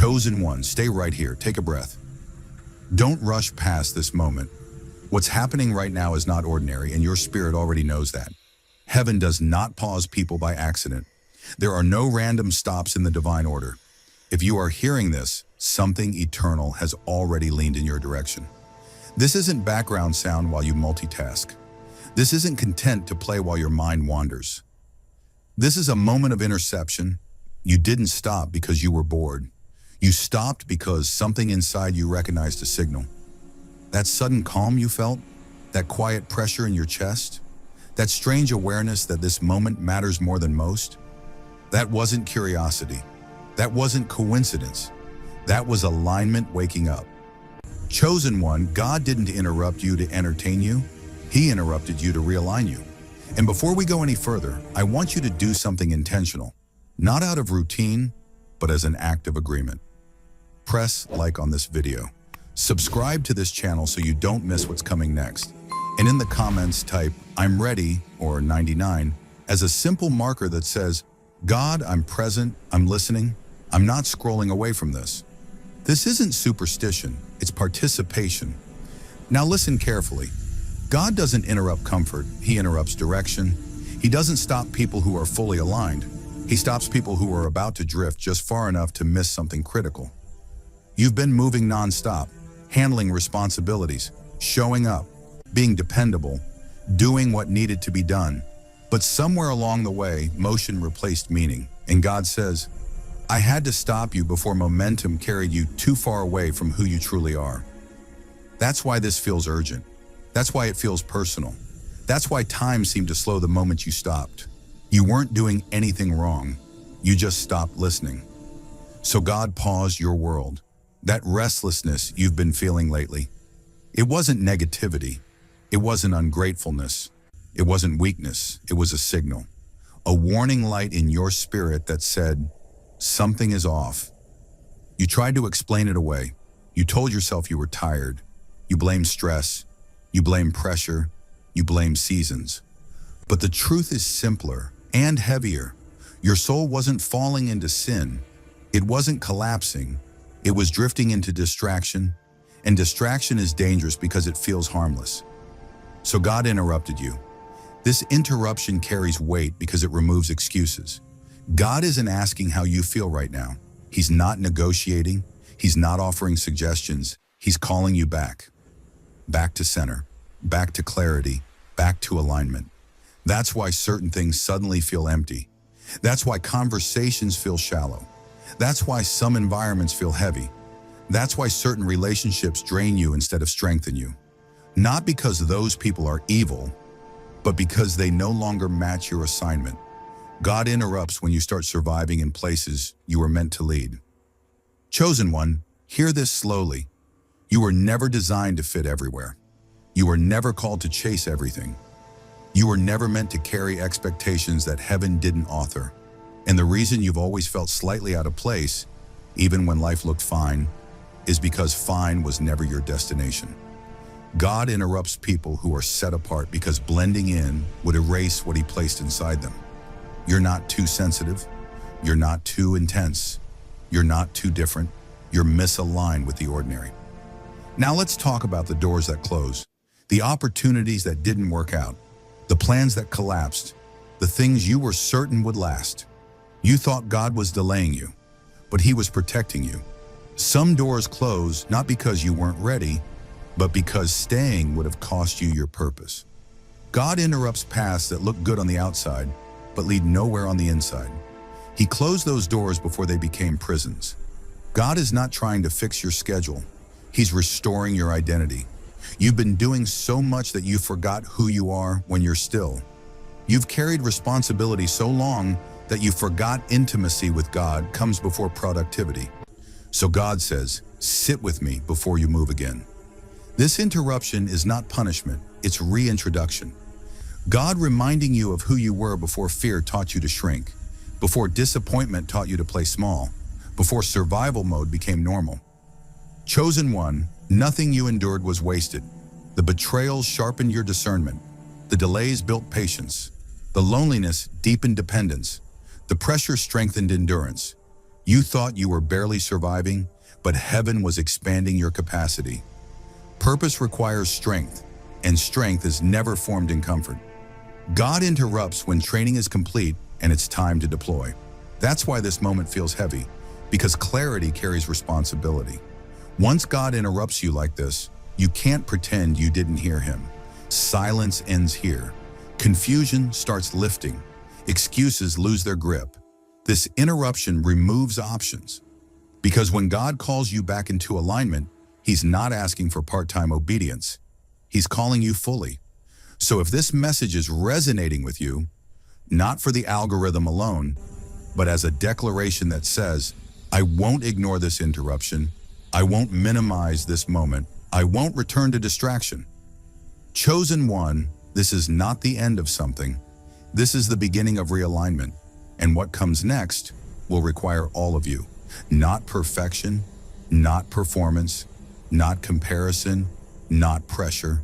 Chosen one, stay right here, take a breath. Don't rush past this moment. What's happening right now is not ordinary, and your spirit already knows that. Heaven does not pause people by accident. There are no random stops in the divine order. If you are hearing this, something eternal has already leaned in your direction. This isn't background sound while you multitask. This isn't content to play while your mind wanders. This is a moment of interception. You didn't stop because you were bored. You stopped because something inside you recognized a signal. That sudden calm you felt, that quiet pressure in your chest, that strange awareness that this moment matters more than most, that wasn't curiosity. That wasn't coincidence. That was alignment waking up. Chosen one, God didn't interrupt you to entertain you. He interrupted you to realign you. And before we go any further, I want you to do something intentional, not out of routine, but as an act of agreement. Press like on this video. Subscribe to this channel so you don't miss what's coming next. And in the comments, type, "I'm ready," or 99, as a simple marker that says, "God, I'm present, I'm listening, I'm not scrolling away from this." This isn't superstition, it's participation. Now listen carefully. God doesn't interrupt comfort, He interrupts direction. He doesn't stop people who are fully aligned. He stops people who are about to drift just far enough to miss something critical. You've been moving nonstop, handling responsibilities, showing up, being dependable, doing what needed to be done. But somewhere along the way, motion replaced meaning. And God says, "I had to stop you before momentum carried you too far away from who you truly are." That's why this feels urgent. That's why it feels personal. That's why time seemed to slow the moment you stopped. You weren't doing anything wrong. You just stopped listening. So God paused your world. That restlessness you've been feeling lately. It wasn't negativity. It wasn't ungratefulness. It wasn't weakness. It was a signal. A warning light in your spirit that said, something is off. You tried to explain it away. You told yourself you were tired. You blamed stress. You blamed pressure. You blamed seasons. But the truth is simpler and heavier. Your soul wasn't falling into sin. It wasn't collapsing. It was drifting into distraction. And distraction is dangerous because it feels harmless. So God interrupted you. This interruption carries weight because it removes excuses. God isn't asking how you feel right now. He's not negotiating. He's not offering suggestions. He's calling you back. Back to center. Back to clarity. Back to alignment. That's why certain things suddenly feel empty. That's why conversations feel shallow. That's why some environments feel heavy. That's why certain relationships drain you instead of strengthen you. Not because those people are evil, but because they no longer match your assignment. God interrupts when you start surviving in places you were meant to lead. Chosen one, hear this slowly. You were never designed to fit everywhere. You were never called to chase everything. You were never meant to carry expectations that heaven didn't author. And the reason you've always felt slightly out of place, even when life looked fine, is because fine was never your destination. God interrupts people who are set apart because blending in would erase what He placed inside them. You're not too sensitive. You're not too intense. You're not too different. You're misaligned with the ordinary. Now let's talk about the doors that close, the opportunities that didn't work out, the plans that collapsed, the things you were certain would last. You thought God was delaying you, but He was protecting you. Some doors close not because you weren't ready, but because staying would have cost you your purpose. God interrupts paths that look good on the outside, but lead nowhere on the inside. He closed those doors before they became prisons. God is not trying to fix your schedule. He's restoring your identity. You've been doing so much that you forgot who you are when you're still. You've carried responsibility so long that you forgot intimacy with God comes before productivity. So God says, sit with me before you move again. This interruption is not punishment, it's reintroduction. God reminding you of who you were before fear taught you to shrink, before disappointment taught you to play small, before survival mode became normal. Chosen one, nothing you endured was wasted. The betrayals sharpened your discernment. The delays built patience. The loneliness deepened dependence. The pressure strengthened endurance. You thought you were barely surviving, but heaven was expanding your capacity. Purpose requires strength, and strength is never formed in comfort. God interrupts when training is complete and it's time to deploy. That's why this moment feels heavy, because clarity carries responsibility. Once God interrupts you like this, you can't pretend you didn't hear him. Silence ends here. Confusion starts lifting. Excuses lose their grip. This interruption removes options. Because when God calls you back into alignment, he's not asking for part-time obedience. He's calling you fully. So if this message is resonating with you, not for the algorithm alone, but as a declaration that says, I won't ignore this interruption, I won't minimize this moment, I won't return to distraction. Chosen one, this is not the end of something. This is the beginning of realignment. And what comes next will require all of you. Not perfection, not performance, not comparison, not pressure.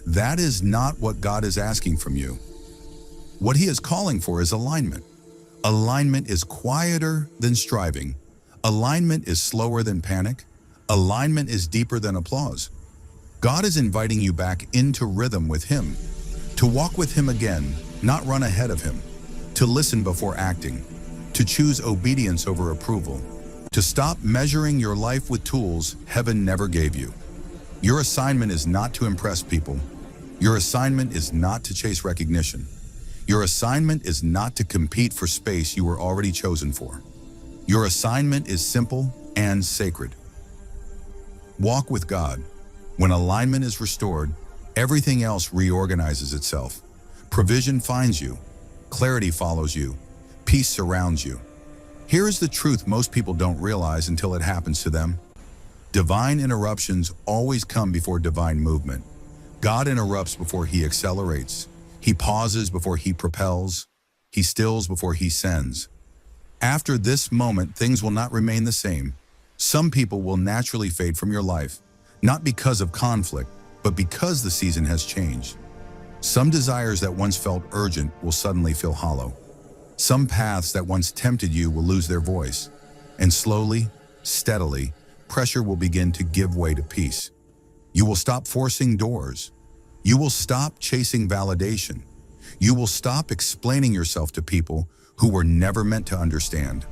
That is not what God is asking from you. What he is calling for is alignment. Alignment is quieter than striving. Alignment is slower than panic. Alignment is deeper than applause. God is inviting you back into rhythm with him, to walk with him again, not run ahead of him, to listen before acting, to choose obedience over approval, to stop measuring your life with tools heaven never gave you. Your assignment is not to impress people. Your assignment is not to chase recognition. Your assignment is not to compete for space you were already chosen for. Your assignment is simple and sacred. Walk with God. When alignment is restored, everything else reorganizes itself. Provision finds you. Clarity follows you. Peace surrounds you. Here is the truth most people don't realize until it happens to them. Divine interruptions always come before divine movement. God interrupts before he accelerates. He pauses before he propels. He stills before he sends. After this moment, things will not remain the same. Some people will naturally fade from your life, not because of conflict, but because the season has changed. Some desires that once felt urgent will suddenly feel hollow. Some paths that once tempted you will lose their voice. And slowly, steadily, pressure will begin to give way to peace. You will stop forcing doors. You will stop chasing validation. You will stop explaining yourself to people who were never meant to understand.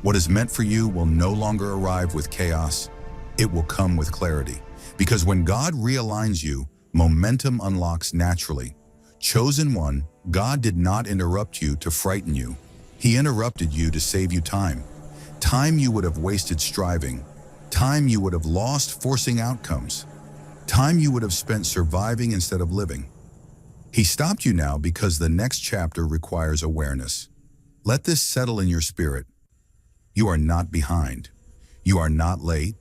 What is meant for you will no longer arrive with chaos. It will come with clarity. Because when God realigns you, momentum unlocks naturally. Chosen one, God did not interrupt you to frighten you. He interrupted you to save you time. Time you would have wasted striving. Time you would have lost forcing outcomes. Time you would have spent surviving instead of living. He stopped you now because the next chapter requires awareness. Let this settle in your spirit. You are not behind. You are not late.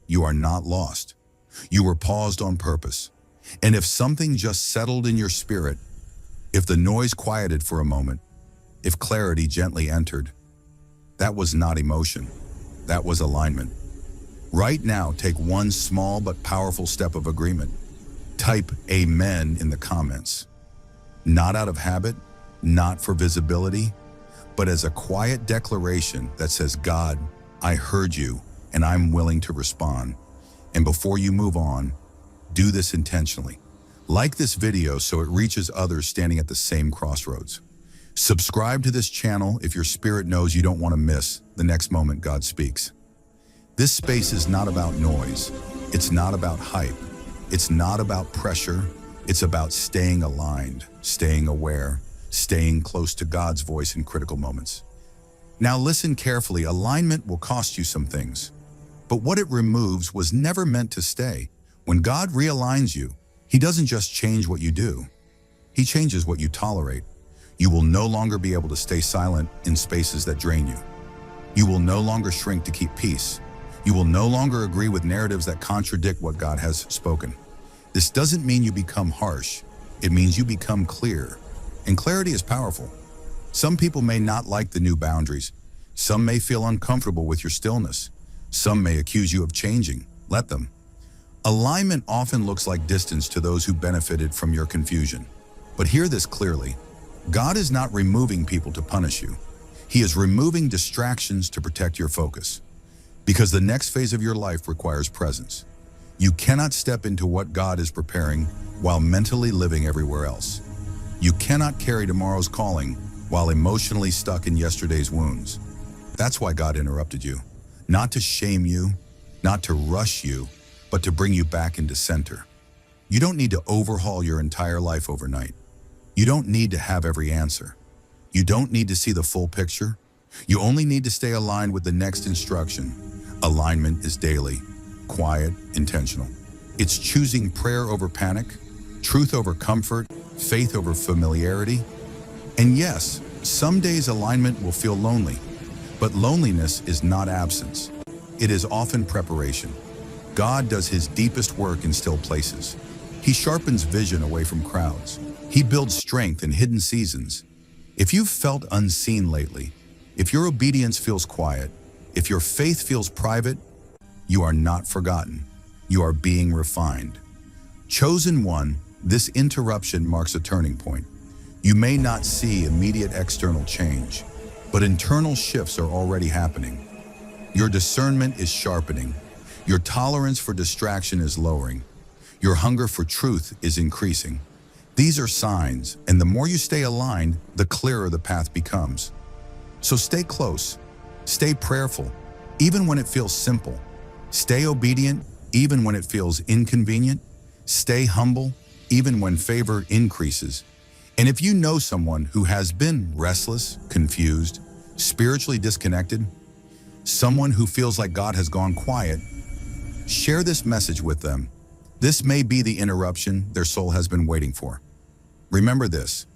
You are not lost. You were paused on purpose. And if something just settled in your spirit, if the noise quieted for a moment, if clarity gently entered, that was not emotion. That was alignment. Right now, take one small but powerful step of agreement. Type Amen in the comments. Not out of habit, not for visibility, but as a quiet declaration that says, God, I heard you and I'm willing to respond. And before you move on, do this intentionally. Like this video so it reaches others standing at the same crossroads. Subscribe to this channel if your spirit knows you don't want to miss the next moment God speaks. This space is not about noise. It's not about hype. It's not about pressure. It's about staying aligned, staying aware, staying close to God's voice in critical moments. Now listen carefully. Alignment will cost you some things, but what it removes was never meant to stay. When God realigns you, he doesn't just change what you do. He changes what you tolerate. You will no longer be able to stay silent in spaces that drain you. You will no longer shrink to keep peace. You will no longer agree with narratives that contradict what God has spoken. This doesn't mean you become harsh. It means you become clear. And clarity is powerful. Some people may not like the new boundaries. Some may feel uncomfortable with your stillness. Some may accuse you of changing. Let them. Alignment often looks like distance to those who benefited from your confusion. But hear this clearly. God is not removing people to punish you. He is removing distractions to protect your focus. Because the next phase of your life requires presence. You cannot step into what God is preparing while mentally living everywhere else. You cannot carry tomorrow's calling while emotionally stuck in yesterday's wounds. That's why God interrupted you. Not to shame you, not to rush you, but to bring you back into center. You don't need to overhaul your entire life overnight. You don't need to have every answer. You don't need to see the full picture. You only need to stay aligned with the next instruction. Alignment is daily, quiet, intentional. It's choosing prayer over panic, truth over comfort, faith over familiarity. And yes, some days alignment will feel lonely, but loneliness is not absence. It is often preparation. God does his deepest work in still places. He sharpens vision away from crowds. He builds strength in hidden seasons. If you've felt unseen lately, if your obedience feels quiet, if your faith feels private, you are not forgotten. You are being refined. Chosen one, this interruption marks a turning point. You may not see immediate external change, but internal shifts are already happening. Your discernment is sharpening. Your tolerance for distraction is lowering. Your hunger for truth is increasing. These are signs, and the more you stay aligned, the clearer the path becomes. So stay close, stay prayerful, even when it feels simple. Stay obedient, even when it feels inconvenient. Stay humble, even when favor increases. And if you know someone who has been restless, confused, spiritually disconnected, someone who feels like God has gone quiet, share this message with them. This may be the interruption their soul has been waiting for. Remember this: